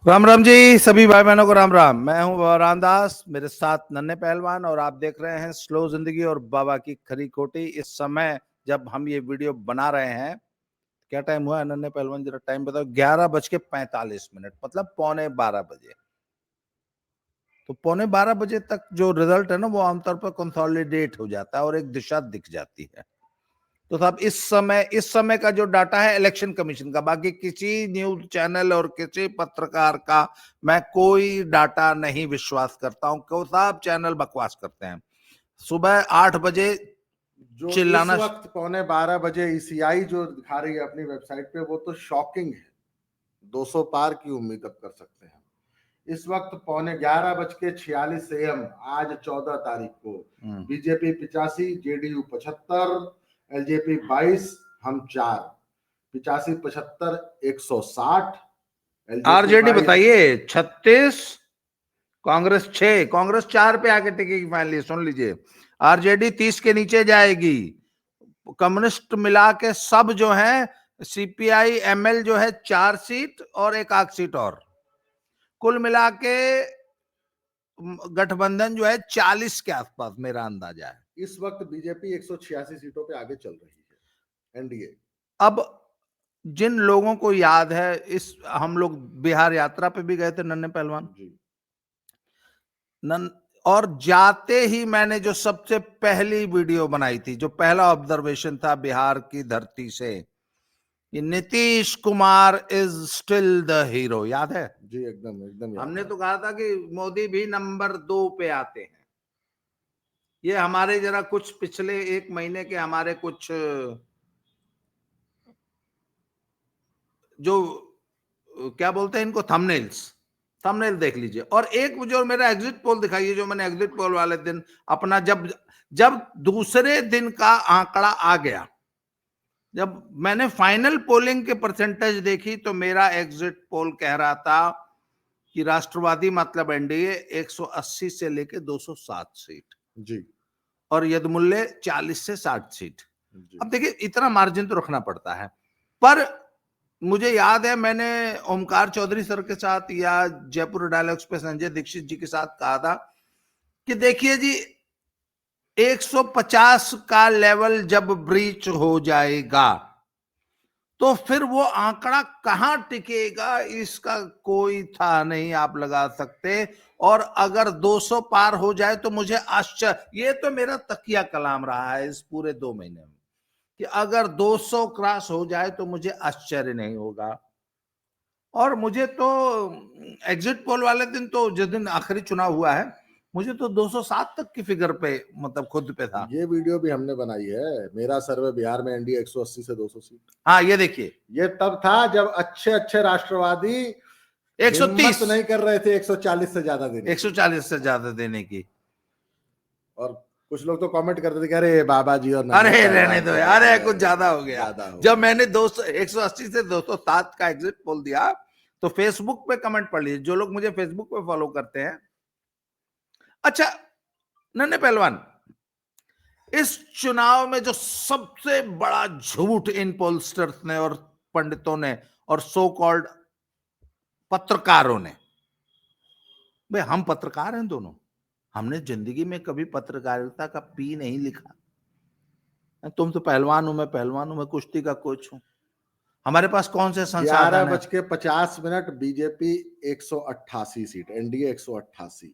राम राम जी, सभी भाई बहनों को राम राम। मैं हूं बाबा रामदास, मेरे साथ नन्हे पहलवान, और आप देख रहे हैं स्लो जिंदगी और बाबा की खरी खोटी। इस समय जब हम ये वीडियो बना रहे हैं, क्या टाइम हुआ है नन्हे पहलवान, जरा टाइम बताओ। 11:45, मतलब 11:45 बजे। तो 11:45 तक जो रिजल्ट है ना, वो आमतौर पर कंसोलिडेट हो जाता है और एक दिशा दिख जाती है। तो साहब इस समय का जो डाटा है इलेक्शन कमीशन का, बाकी किसी न्यूज चैनल और किसी पत्रकार का मैं कोई डाटा नहीं विश्वास करता हूं, क्यों साहब चैनल बकवास करते हैं। सुबह 8 बजे जो इस चिल्लाना। वक्त 11:15 बजे ईसीआई जो दिखा रही है अपनी वेबसाइट पे, वो तो शॉकिंग है। 200 पार की उम्मीद अब कर सकते हैं। इस वक्त 11:46 AM आज 14 तारीख को बीजेपी 85, जेडीयू 75, एलजेपी 22, हम 4। 85, 75, 160। LJP RJD 22। बताइए 36, कांग्रेस 6, कांग्रेस 4 पे आके टिकेगी फाइनली। सुन लीजिए, आरजेडी 30 के नीचे जाएगी। कम्युनिस्ट मिला के सब जो है, सीपीआई एमएल जो है 4 सीट और एक आख सीट, और कुल मिला के गठबंधन जो है 40 के आसपास मेरा अंदाजा है। इस वक्त बीजेपी 186 सीटों पे आगे चल रही है, एनडीए। अब जिन लोगों को याद है, इस हम लोग बिहार यात्रा पे भी गए थे नन्हे पहलवान जी। और जाते ही मैंने जो सबसे पहली वीडियो बनाई थी, जो पहला ऑब्जर्वेशन था बिहार की धरती से, कि Nitish Kumar is still the hero. याद है? जी, एकदम एकदम याद हमने है। तो कहा था कि मोदी भी नंबर 2 पे आते हैं। ये हमारे जरा कुछ पिछले एक महीने के हमारे कुछ जो क्या बोलते हैं इनको, थंबनेल देख लीजिए। और एक जो मेरा एग्जिट पोल दिखाइए, जो मैंने एग्जिट पोल वाले दिन अपना, जब जब दूसरे दिन का आंकड़ा आ गया, जब मैंने फाइनल पोलिंग के परसेंटेज देखी, तो मेरा एग्जिट पोल कह रहा था कि राष्ट्रवादी मतलब एनडीए 180 से लेके 207 सीट जी और यदमुल्ले 40 से 60 सीट। जी। अब देखिए, इतना मार्जिन तो रखना पड़ता है। पर मुझे याद है मैंने ओमकार चौधरी सर के साथ या जयपुर डायलॉग्स पे संजय दीक्षित जी के साथ कहा था कि देखिए जी, 150 का लेवल जब ब्रीच हो जाएगा तो फिर वो आंकड़ा कहां टिकेगा, इसका कोई था नहीं आप लगा सकते। और अगर 200 पार हो जाए तो मुझे आश्चर्य, ये तो मेरा तकिया कलाम रहा है इस पूरे 2 महीने में, कि अगर 200 क्रॉस हो जाए तो मुझे आश्चर्य नहीं होगा। और मुझे तो एग्जिट पोल वाले दिन, तो जिस दिन आखिरी चुनाव हुआ है, मुझे तो 207 तक की फिगर पे, मतलब खुद पे था। ये वीडियो भी हमने बनाई है, मेरा सर्वे बिहार में एनडीए 180 से 200 सीट। हाँ, ये देखिए, ये तब था जब अच्छे अच्छे राष्ट्रवादी 130, हिम्मत नहीं कर रहे थे 140 से ज्यादा देने की। 140 से ज्यादा देने की। और कुछ लोग तो कमेंट करते थे कि अरे बाबा जी और नन्हे अरे रहने पहलवान दो, तो अरे कुछ ज्यादा हो गया। ज्यादा हो जब गया। मैंने 200 180 से 207 का एग्जिट पोल दिया, तो फेसबुक पे कमेंट पढ़ लीजिए, जो लोग मुझे फेसबुक पे फॉलो करते हैं। अच्छा नन्हे पहलवान, इस चुनाव में जो सबसे बड़ा झूठ इन पोलस्टर्स ने और पंडितों ने और सो कॉल्ड पत्रकारों ने, भाई हम पत्रकार हैं दोनों, हमने जिंदगी में कभी पत्रकारिता का पी नहीं लिखा। तुम तो पहलवान हो, मैं पहलवान हूं, मैं कुश्ती का कोच हूं। हमारे पास कौन से संसाधन है? 11:50 बीजेपी 188 सीट, एनडीए 188।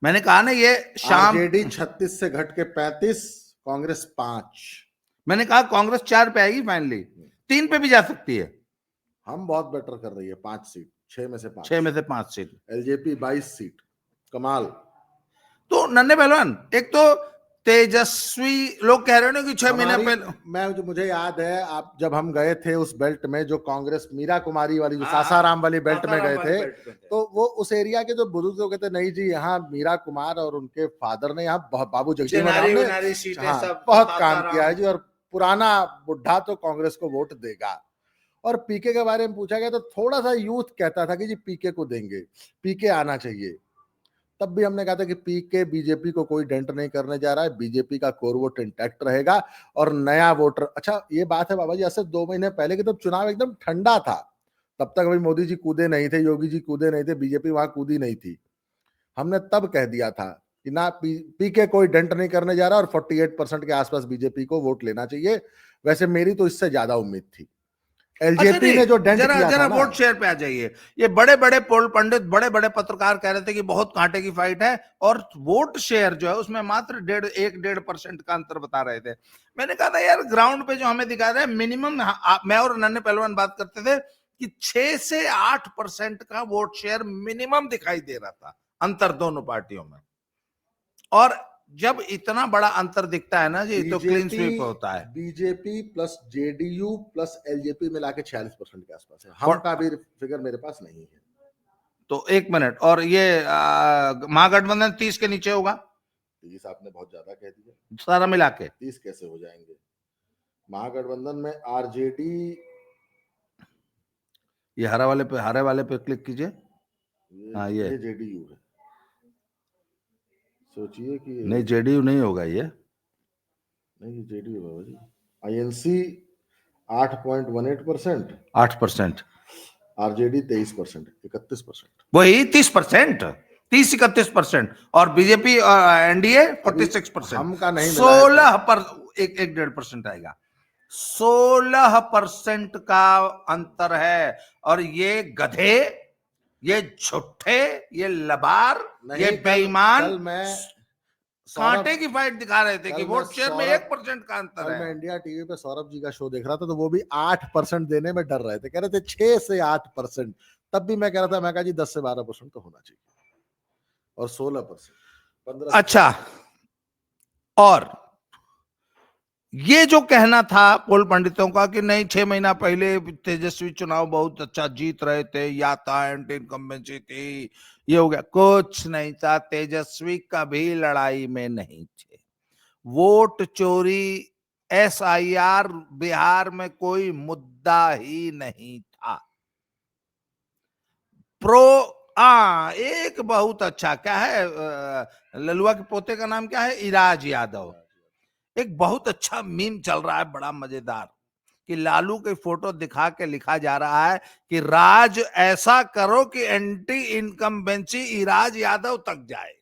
मैंने कहा ना, ये शाम आरजेडी 36 से घट के 35, कांग्रेस 5। मैंने कहा कांग्रेस 4 पे आएगी फाइनली, 3 पे भी जा सकती है। हम बहुत बेटर कर रही है, 5 सीट, 6 में से 6 5। में से 5 सीट। एलजेपी 22 सीट, कमाल। तो नन्हे पहलवान, एक तो तेजस्वी लोग कह रहे हो ना कि 6 महीने हमारी पहले, मुझे याद है, आप जब हम गए थे उस बेल्ट में, जो कांग्रेस मीरा कुमारी वाली, जो हाँ, सासाराम वाली बेल्ट में सासाराम गए वाली थे, बेल्ट में थे। तो वो उस एरिया के जो बुजुर्ग लोग कहते, नहीं जी यहाँ मीरा कुमार और उनके फादर ने, यहाँ बाबू जगजीवन राम चिनारी ने, विनारी सीटें हाँ, सब बहुत काम किया है सासाराम। जी। और पुराना बुढ़ा तो कांग्रेस को वोट देगा। और पीके के बारे में पूछा गया तो थोड़ा सा यूथ कहता था कि जी पीके को देंगे, पीके आना चाहिए। तब भी हमने कहा था कि पीके बीजेपी को कोई डेंट नहीं करने जा रहा है, बीजेपी का कोर वोट इंटैक्ट रहेगा और नया वोटर। अच्छा ये बात है बाबा जी, ऐसे 2 महीने पहले के तब चुनाव एकदम ठंडा था, तब तक अभी मोदी जी कूदे नहीं थे, योगी जी कूदे नहीं थे, बीजेपी वहां कूदी नहीं थी। हमने तब कह दिया था कि ना पीके कोई डेंट नहीं करने जा रहा और 48% के आसपास बीजेपी को वोट लेना चाहिए। वैसे मेरी तो इससे ज्यादा उम्मीद थी। अच्छा एलजेपी ने जो डेंट जरा किया जरा था ना, वोट शेयर पे आ जाइए। ये बड़े बड़े पोल पंडित, बड़े बड़े पत्रकार कह रहे थे कि बहुत कांटे की फाइट है, और वोट शेयर जो है उसमें मात्र 1.5% का अंतर बता रहे थे। मैंने कहा था यार ग्राउंड पे जो हमें दिखा रहा है मिनिमम, मैं और नन्हे पहलवान बात करते थे कि 6 से 8% का वोट शेयर मिनिमम दिखाई दे रहा था अंतर दोनों पार्टियों में। और जब इतना बड़ा अंतर दिखता है ना जी, तो क्लीन स्वीप होता है। BJP plus JDU plus LJP मिला के 46% के आसपास है। हम का भी फिगर मेरे पास नहीं है। तो एक मिनट, और ये महागठबंधन 30 के नीचे होगा? 30 आपने बहुत ज्यादा कह दिया, सारा मिला के 30 कैसे हो जाएंगे? महागठबंधन में आरजेडी, ये हरे वाले पे क्लिक कीजिए। हाँ ये जेडीयू है। सोचिए कि नहीं, जेडीयू नहीं होगा ये, नहीं जेडीयू है जी। आईएनसी 8.18%, 8%, आरजेडी 23%, 31%, वही 30%, 30-31%, और बीजेपी एनडीए 46%। हम का नहीं मिला 16 पर 1.5% आएगा। 16% का अंतर है। और ये गधे, ये झूठे, ये लबार, ये बेईमान कल मैं कांटे की फाइट दिखा रहे थे कि वोट शेयर में 1% का अंतर है। मैं इंडिया टीवी पे सौरभ जी का शो देख रहा था, तो वो भी 8% देने में डर रहे थे, कह रहे थे 6 से 8%। तब भी मैं कह रहा था, मैं कहा जी 10 से 12% तो होना चाहिए, और 16%, 15। अच्छा, और ये जो कहना था पोल पंडितों का कि नहीं 6 महीना पहले तेजस्वी चुनाव बहुत अच्छा जीत रहे थे, या था एंटी इनकम्बेंसी थी, ये हो गया, कुछ नहीं था। तेजस्वी कभी लड़ाई में नहीं थे। वोट चोरी, एसआईआर बिहार में कोई मुद्दा ही नहीं था। एक बहुत अच्छा, क्या है, ललुआ के पोते का नाम क्या है, इराज यादव। एक बहुत अच्छा मीम चल रहा है, बड़ा मजेदार, कि लालू की फोटो दिखा के लिखा जा रहा है कि राज ऐसा करो कि एंटी इनकम्बेंसी इराज यादव तक जाए।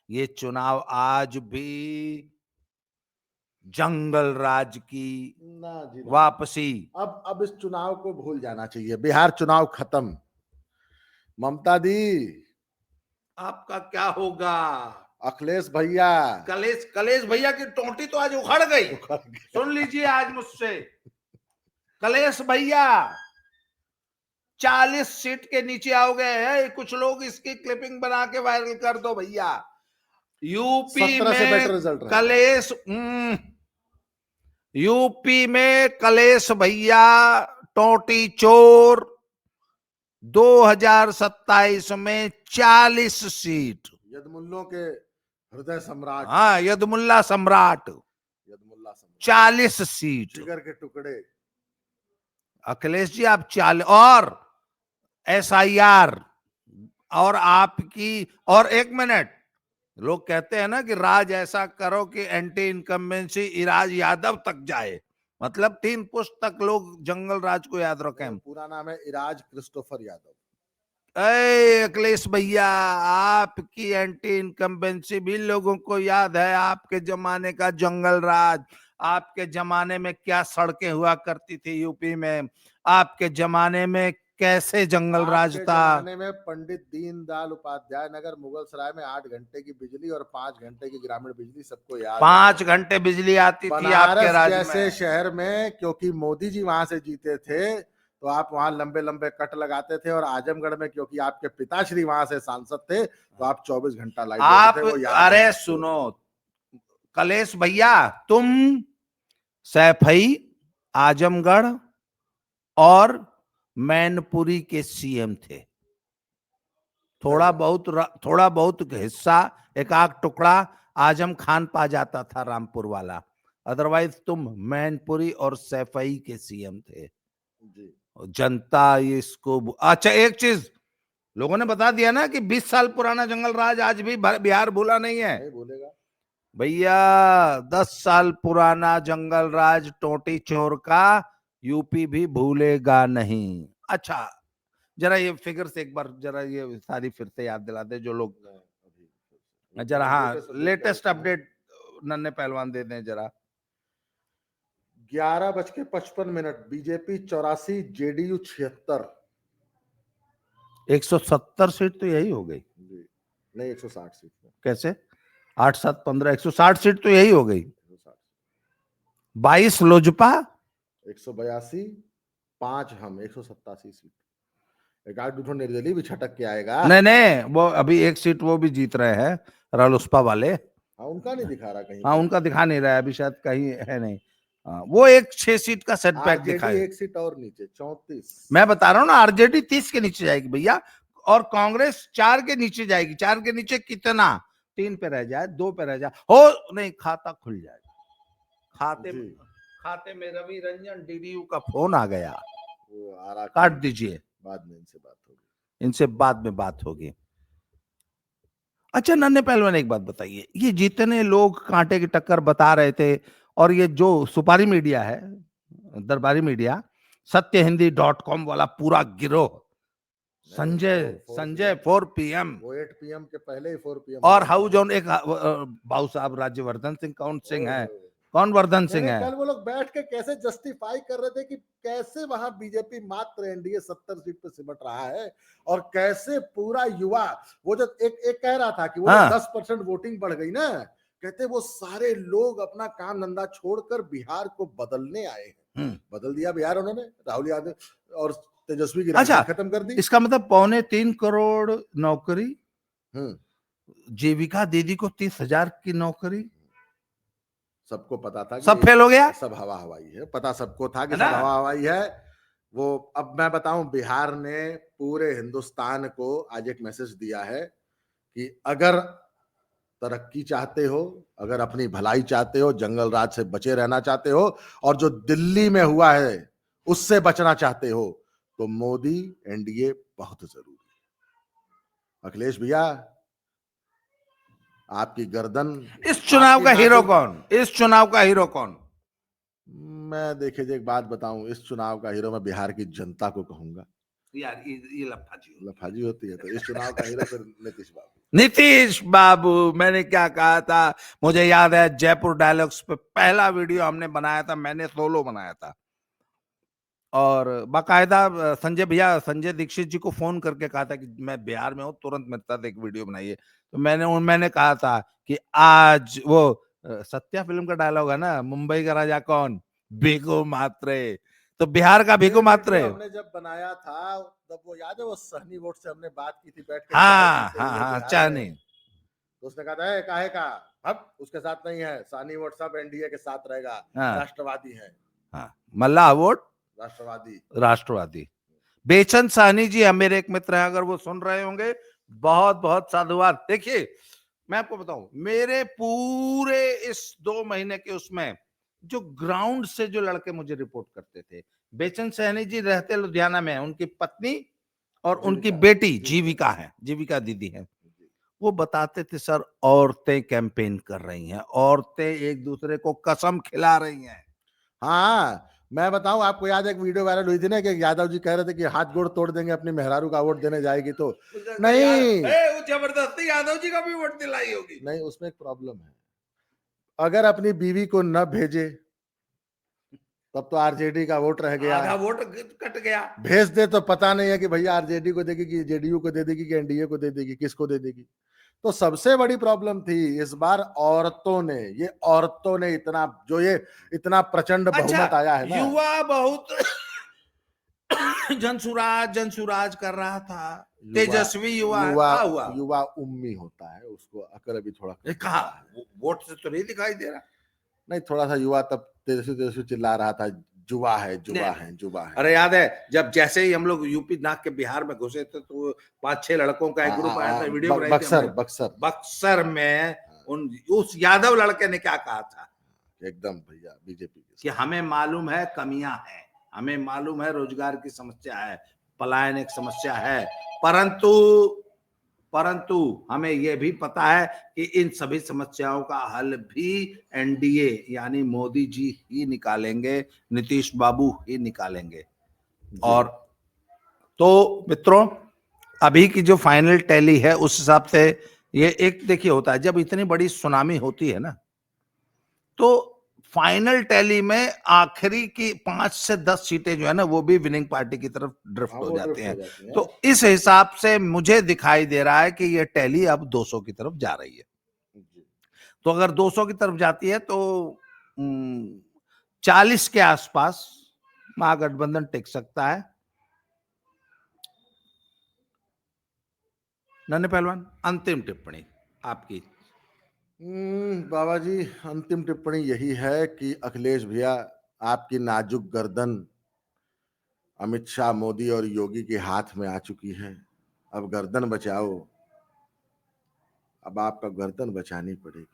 ये चुनाव आज भी जंगल राज की वापसी। अब इस चुनाव को भूल जाना चाहिए, बिहार चुनाव खत्म। ममता दी, आपका क्या होगा? अखिलेश भैया, कलेश भैया की टोटी तो आज उखड़ गई। सुन लीजिए आज मुझसे, कलेश भैया 40 सीट के नीचे आओ गए हैं। कुछ लोग इसकी क्लिपिंग बना के वायरल कर दो भैया। यूपी में कलेश, यूपी में कलेश भैया टोटी चोर 2027 में 40 सीट। यदमुल्लों के हृदय सम्राट, हाँ, यदमुल्ला सम्राट, 40 सीट, जिगर के टुकड़े। अखिलेश जी आप 40, और एसआईआर, और आपकी, और एक मिनट, लोग कहते हैं ना कि राज ऐसा करो कि एंटी इनकम्बेंसी इराज यादव तक जाए, मतलब 3 पुष्ट तक लोग जंगल राज को याद रखें। पूरा नाम है इराज क्रिस्टोफर यादव। अखिलेश भैया, आपकी एंटी इनकम्बेंसी भी लोगों को याद है। आपके जमाने का जंगल राज, आपके जमाने में क्या सड़कें हुआ करती थी यूपी में, आपके जमाने में कैसे जंगल राज था। जमाने में पंडित दीनदयाल उपाध्याय नगर मुगल सराय में 8 घंटे की बिजली और 5 घंटे की ग्रामीण बिजली, सबको याद। 5 घंटे बिजली आती थी आपके राज में। जैसे शहर में, क्योंकि मोदी जी वहां से जीते थे, तो आप वहां लंबे लंबे कट लगाते थे, और आजमगढ़ में क्योंकि आपके पिताश्री वहां से सांसद थे, तो आप 24 घंटा लाइट देते थे, वो याद। अरे सुनो कलेश भैया, तुम सैफई, आजमगढ़ और मैनपुरी के सीएम थे। थोड़ा बहुत हिस्सा, एक आध टुकड़ा आजम खान पा जाता था रामपुर वाला, अदरवाइज तुम मैनपुरी और सैफई के सीएम थे जी। जनता इसको, अच्छा एक चीज लोगों ने बता दिया ना कि 20 साल पुराना जंगल राज आज भी बिहार भूला नहीं है। नहीं भूलेगा भैया 10 साल पुराना जंगल राज टोटी चोर का यूपी भी भूलेगा नहीं। अच्छा, जरा ये फिगर से एक बार जरा ये सारी फिर से याद दिला दे जो लोग, जरा हाँ लेटेस्ट अपडेट नन्हे पहलवान दे दें जरा। 11:55 बीजेपी 84, जेडीयू 76। 170 सीट तो यही हो गई। नहीं, 160 सीट में। कैसे? 8 7 15 160 सीट तो यही हो गई। 22 लोजपा, 182, 5 हम, 187 सीट। एक आध दूठो निर्दलीय भी छटक के आएगा। नहीं नहीं, वो अभी एक सीट वो भी जीत रहे हैं रालोसपा वाले। हाँ, उनका नहीं दिखा रहा कहीं। हाँ, उनका दिखा नहीं रहा है अभी, शायद कहीं है नहीं। हाँ, वो एक 6 सीट का सेटबैक दिखाए। एक सीट और नीचे 34। मैं बता रहा हूँ ना, आरजेडी 30 के नीचे जाएगी भैया, और कांग्रेस 4 के नीचे जाएगी। 4 के नीचे कितना? 3 पे रह जाए, 2 पे रह जाए, हो नहीं खाता खुल जाएगा। खाते में रवि रंजन डीडीयू का फोन आ गया, वो काट दीजिए, बाद में इनसे बात होगी। इनसे बाद में बात होगी। अच्छा नन्हे पहलवान, एक बात बताइए, ये जितने लोग कांटे की टक्कर बता रहे थे, और ये जो सुपारी मीडिया है, दरबारी मीडिया, सत्यहिंदी.com वाला पूरा गिरोह, संजय 4 PM, वो 8 PM के पहले ही 4 PM। और हाउ जॉन एक बाबू साहब राज्यवर्धन सिंह, कौन सिंह है, कौन वर्धन सिंह है। कल वो लोग बैठ के कैसे जस्टिफाई कर रहे थे कि कैसे वहां बीजेपी मात्र एनडीए 70 सीट पे सिमट रहा है, और कैसे पूरा युवा, वो जो एक कह रहा था कि वो 10% वोटिंग बढ़ गई ना, कहते वो सारे लोग अपना काम धंधा छोड़कर बिहार को बदलने आए हैं। बदल दिया बिहार उन्होंने, राहुल यादव और तेजस्वी की राजनीति खत्म कर दी। इसका मतलब 2.25 करोड़ नौकरी, जीविका दीदी को 30,000 की नौकरी, सबको पता था कि सब फेल हो गया, सब हवा हवाई है, पता सबको था कि सब हवा हवाई है। वो अब मैं बताऊं, बिहार ने पूरे हिंदुस्तान को आज एक मैसेज दिया है कि अगर तरक्की चाहते हो, अगर अपनी भलाई चाहते हो, जंगल राज से बचे रहना चाहते हो, और जो दिल्ली में हुआ है उससे बचना चाहते हो, तो मोदी एनडीए बहुत जरूरी है। अखिलेश भैया, आपकी गर्दन, इस चुनाव का हीरो कौन? इस चुनाव का हीरो कौन? मैं देखिए एक बात बताऊं, इस चुनाव का हीरो मैं बिहार की जनता को कहूंगा। यार ये लफाजी होती है, तो इस चुनाव का हीरो फिर नीतीश बाबू। नीतीश बाबू, मैंने क्या कहा था, मुझे याद है जयपुर डायलॉग्स पे पहला वीडियो हमने बनाया था, मैंने सोलो बनाया था, और बाकायदा संजय भैया, संजय दीक्षित जी को फोन करके कहा था कि मैं बिहार में हूँ, तुरंत मेरे साथ एक वीडियो बनाइए। तो मैंने कहा था कि आज वो सत्या फिल्म का डायलॉग है ना, मुंबई का राजा कौन, भिगो मात्रे, तो बिहार का भिगो मात्रे हमने जब बनाया था तब वो याद है, वो सहनी वोट से हमने बात की थी बैठ के। हाँ चाहनी, तो उसने कहा था काहे का, अब उसके साथ नहीं है, सानी वोट सब एनडीए के साथ रहेगा, राष्ट्रवादी है। मल्ला वोट राष्ट्रवादी। बेचन साहनी जी मेरे एक मित्र हैं, अगर वो सुन रहे होंगे, बहुत बहुत साधुवाद। देखिए मैं आपको बताऊं, मेरे पूरे इस 2 महीने के उसमें जो ग्राउंड से जो लड़के मुझे रिपोर्ट करते थे, बेचन साहनी जी रहते लुधियाना में, उनकी पत्नी और उनकी बेटी जीविका है, जीविका दीदी है, वो बताते थे सर औरतें कैंपेन कर रही हैं, औरतें एक दूसरे को कसम खिला रही हैं। हाँ, मैं बताऊं आपको, याद है एक वीडियो वायरल हुई थी ना कि यादव जी कह रहे थे कि हाथ गोड़ तोड़ देंगे अपनी मेहरारू का वोट देने जाएगी तो। नहीं, वो जबरदस्ती यादव जी का भी वोट दिलाई होगी। नहीं, उसमें एक प्रॉब्लम है, अगर अपनी बीवी को न भेजे तब तो आरजेडी का वोट रह गया, आधा वोट कट गया। भेज दे तो पता नहीं है कि भैया आरजेडी को देगी कि जेडीयू को दे देगी कि एनडीए को दे देगी, किसको दे देगी। तो सबसे बड़ी प्रॉब्लम थी इस बार औरतों ने, ये औरतों ने इतना प्रचंड बहुमत आया है ना। युवा बहुत जनसुराज कर रहा था, तेजस्वी युवा उम्मी होता है, उसको अकल अभी थोड़ा कहा, वोट से तो नहीं दिखाई दे रहा। नहीं, थोड़ा सा युवा तब तेजस्वी चिल्ला रहा था, जुआ है। अरे याद है जब जैसे ही हम लोग यूपी नाक के बिहार में घुसे थे, तो 5-6 लड़कों का एक ग्रुप आया था, वीडियो बक्सर में उस यादव लड़के ने क्या कहा था, एकदम भैया बीजेपी कि हमें मालूम है कमियां हैं, हमें मालूम है रोजगार की समस्या है, पलायन एक समस्या है, परंतु हमें यह भी पता है कि इन सभी समस्याओं का हल भी एनडीए यानी मोदी जी ही निकालेंगे, नीतीश बाबू ही निकालेंगे। और तो मित्रों, अभी की जो फाइनल टैली है उस हिसाब से ये एक देखिए होता है, जब इतनी बड़ी सुनामी होती है ना, तो फाइनल टैली में आखिरी की 5 से 10 सीटें जो है ना, वो भी विनिंग पार्टी की तरफ ड्रिफ्ट हो जाती हैं। तो इस हिसाब से मुझे दिखाई दे रहा है कि ये टैली अब 200 की तरफ जा रही है। तो अगर 200 की तरफ जाती है तो 40 के आसपास महागठबंधन टिक सकता है। नन्हे पहलवान, अंतिम टिप्पणी आपकी। बाबा जी, अंतिम टिप्पणी यही है कि अखिलेश भैया, आपकी नाजुक गर्दन अमित शाह, मोदी और योगी के हाथ में आ चुकी है। अब गर्दन बचाओ, अब आपका गर्दन बचानी पड़ेगी।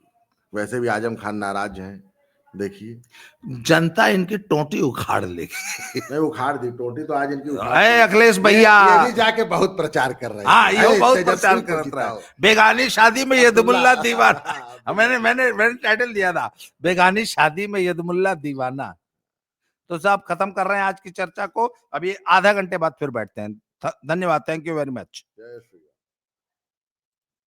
वैसे भी आजम खान नाराज हैं, देखिए जनता इनकी टोटी उखाड़ लेगी। नहीं उखाड़ दी टोटी तो आज इनकी उखाड़ अरे अखिलेश भैया, ये भी जाके बहुत प्रचार कर रहे हैं। हाँ, ये बहुत प्रचार तेजस्वी कर को रहा है। जिताओ। बेगानी शादी में यदमुल्ला दीवाना। अब्दुल्ला। मैंने टाइटल दिया था, बेगानी शादी में यदमुल्ला दीवाना। तो साहब खत्म कर रहे हैं आज की चर्चा को। अभी आधा घंटे बाद फिर बैठते हैं। धन्यवाद, थैंक यू वेरी मच। जय श्री राम।